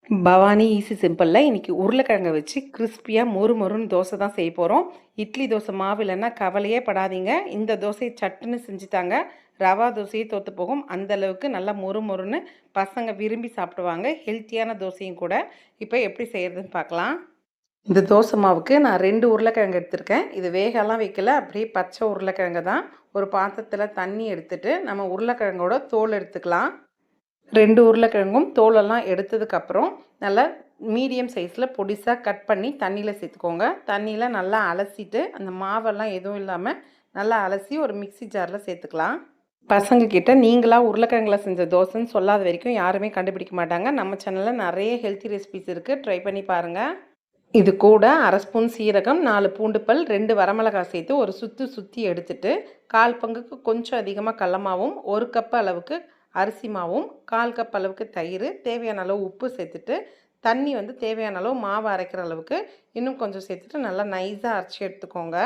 Bhavani easy சிம்பிளில் இன்றைக்கி உருளைக்கிழங்கை வச்சு கிறிஸ்பியாக மொறு மொறுன்னு தோசை தான் செய்ய போகிறோம். இட்லி தோசை மாவு இல்லைன்னா கவலையே படாதீங்க. இந்த தோசையை சட்டுன்னு செஞ்சுட்டாங்க. ரவா தோசையே தோற்று போகும். அந்தளவுக்கு நல்லா மொறு மொறுன்னு பசங்க விரும்பி சாப்பிடுவாங்க. ஹெல்த்தியான தோசையும் கூட. இப்போ எப்படி செய்கிறதுன்னு பார்க்கலாம். இந்த தோசை மாவுக்கு நான் 2 உருளைக்கிழங்கு எடுத்திருக்கேன். இது வேகலாம் வைக்கல, அப்படியே பச்சை உருளைக்கிழங்கு தான். ஒரு பாத்திரத்தில் தண்ணி எடுத்துகிட்டு நம்ம உருளைக்கிழங்கோட தோல் எடுத்துக்கலாம். 2 உருளைக்கிழங்கும் தோலெல்லாம் எடுத்ததுக்கப்புறம் நல்லா மீடியம் சைஸில் பொடிசாக கட் பண்ணி தண்ணியில் சேர்த்துக்கோங்க. தண்ணியில் நல்லா அலசிட்டு அந்த மாவெல்லாம் எதுவும் இல்லாமல் நல்லா அலசி ஒரு மிக்சி ஜாரில் சேர்த்துக்கலாம். பசங்கக்கிட்ட நீங்களாக உருளைக்கிழங்குல செஞ்ச தோசைன்னு சொல்லாத வரைக்கும் யாருமே கண்டுபிடிக்க மாட்டாங்க. நம்ம சேனலில் நிறைய ஹெல்த்தி ரெசிபிஸ் இருக்குது, ட்ரை பண்ணி பாருங்கள். இது கூட 1/2 ஸ்பூன் சீரகம், 4 பூண்டு பல், 2 வரமிளகாய் சேர்த்து ஒரு சுற்றி எடுத்துட்டு 1/4 பங்குக்கு கொஞ்சம் அதிகமாக கடல மாவும், 1 கப் அளவுக்கு அரிசி மாவும், 1/4 கப் அளவுக்கு தயிர், தேவையான அளவு உப்பு சேர்த்துட்டு தண்ணி தேவையான அளவு மாவு அரைக்கிற அளவுக்கு இன்னும் கொஞ்சம் சேர்த்துட்டு நல்லா நைஸாக அரைச்சி எடுத்துக்கோங்க.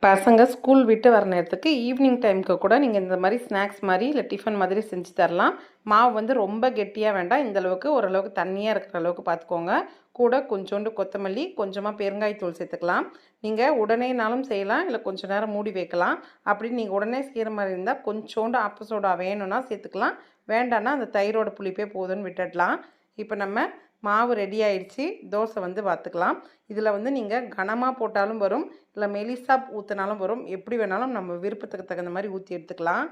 பசங்க ஸ்கூல் விட்டு வர நேரத்துக்கு ஈவினிங் டைமுக்கு கூட நீங்கள் இந்த மாதிரி ஸ்நாக்ஸ் மாதிரி இல்லை டிஃபன் மாதிரி செஞ்சு தரலாம். மாவு ரொம்ப கெட்டியாக வேண்டாம், இந்தளவுக்கு ஓரளவுக்கு தண்ணியாக இருக்கிற அளவுக்கு பார்த்துக்கோங்க. கூட கொஞ்சோண்டு கொத்தமல்லி, கொஞ்சமாக பெருங்காயத்தூள் சேர்த்துக்கலாம். நீங்கள் உடனேனாலும் செய்யலாம், இல்லை கொஞ்சம் நேரம் மூடி வைக்கலாம். அப்படி நீங்கள் உடனே செய்கிற மாதிரி இருந்தால் கொஞ்சோண்டு ஆப்ப சோடா வேணும்னா சேர்த்துக்கலாம். வேண்டான்னா அந்த தயிரோட புளிப்பே போதும்னு விட்டுடலாம். இப்போ நம்ம மாவு ரெடி ஆயிடுச்சு. தோசை பார்த்துக்கலாம். இதில் நீங்கள் கனமாக போட்டாலும் வரும், இல்லை மெலிசாக ஊற்றினாலும் வரும். எப்படி வேணாலும் நம்ம விருப்பத்துக்கு தகுந்த மாதிரி ஊற்றி எடுத்துக்கலாம்.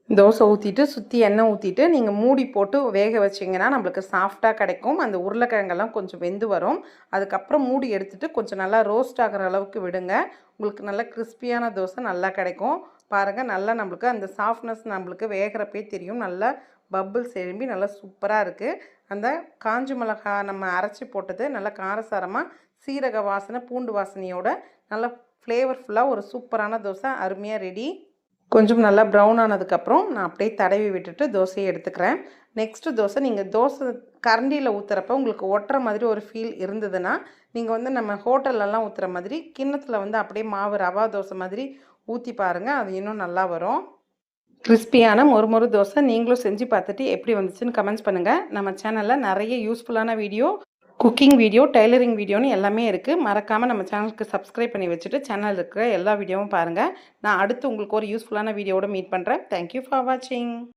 தோசை ஊற்றிட்டு சுற்றி எண்ணெய் ஊற்றிட்டு நீங்கள் மூடி போட்டு வேக வச்சிங்கன்னா நம்மளுக்கு சாஃப்டாக கிடைக்கும். அந்த உருளைக்கிழங்கெல்லாம் கொஞ்சம் வெந்து வரும். அதுக்கப்புறம் மூடி எடுத்துகிட்டு கொஞ்சம் நல்லா ரோஸ்ட் ஆகிற அளவுக்கு விடுங்க. உங்களுக்கு நல்லா கிறிஸ்பியான தோசை நல்லா கிடைக்கும். பாருங்கள், நல்லா நம்மளுக்கு அந்த சாஃப்ட்னஸ் நம்மளுக்கு வேகிறப்பே தெரியும். நல்லா பப்புள்ஸ் எழும்பி நல்லா சூப்பராக இருக்குது. அந்த காஞ்ச மிளகா நம்ம அரைச்சி போட்டது நல்லா காரசாரமாக சீரக வாசனை, பூண்டு வாசனையோட நல்லா ஃப்ளேவர்ஃபுல்லாக ஒரு சூப்பரான தோசை அருமையாக ரெடி. கொஞ்சம் நல்லா ப்ரௌன் ஆனதுக்கப்புறம் நான் அப்படியே தடவி விட்டுட்டு தோசையை எடுத்துக்கிறேன். நெக்ஸ்ட்டு தோசை நீங்கள் தோசை கரண்டியில் ஊற்றுறப்ப உங்களுக்கு ஒட்டுற மாதிரி ஒரு ஃபீல் இருந்ததுன்னா நீங்கள் நம்ம ஹோட்டல்லலாம் ஊற்றுற மாதிரி கிண்ணத்தில் அப்படியே மாவு ரவா தோசை மாதிரி ஊற்றி பாருங்கள். அது இன்னும் நல்லா வரும். கிறிஸ்பியான மொறு தோசை நீங்களும் செஞ்சு பார்த்துட்டு எப்படி வந்துச்சுன்னு கமெண்ட்ஸ் பண்ணுங்கள். நம்ம சேனலில் நிறைய யூஸ்ஃபுல்லான வீடியோ, குக்கிங் வீடியோ, டெய்லரிங் வீடியோன்னு எல்லாமே இருக்குது. மறக்காமல் நம்ம சேனலுக்கு சப்ஸ்கிரைப் பண்ணி வச்சுட்டு சேனலில் இருக்கிற எல்லா வீடியோவும் பாருங்கள். நான் அடுத்து உங்களுக்கு ஒரு யூஸ்ஃபுல்லான வீடியோவோட மீட் பண்ணுறேன். தேங்க்யூ ஃபார் வாட்சிங்.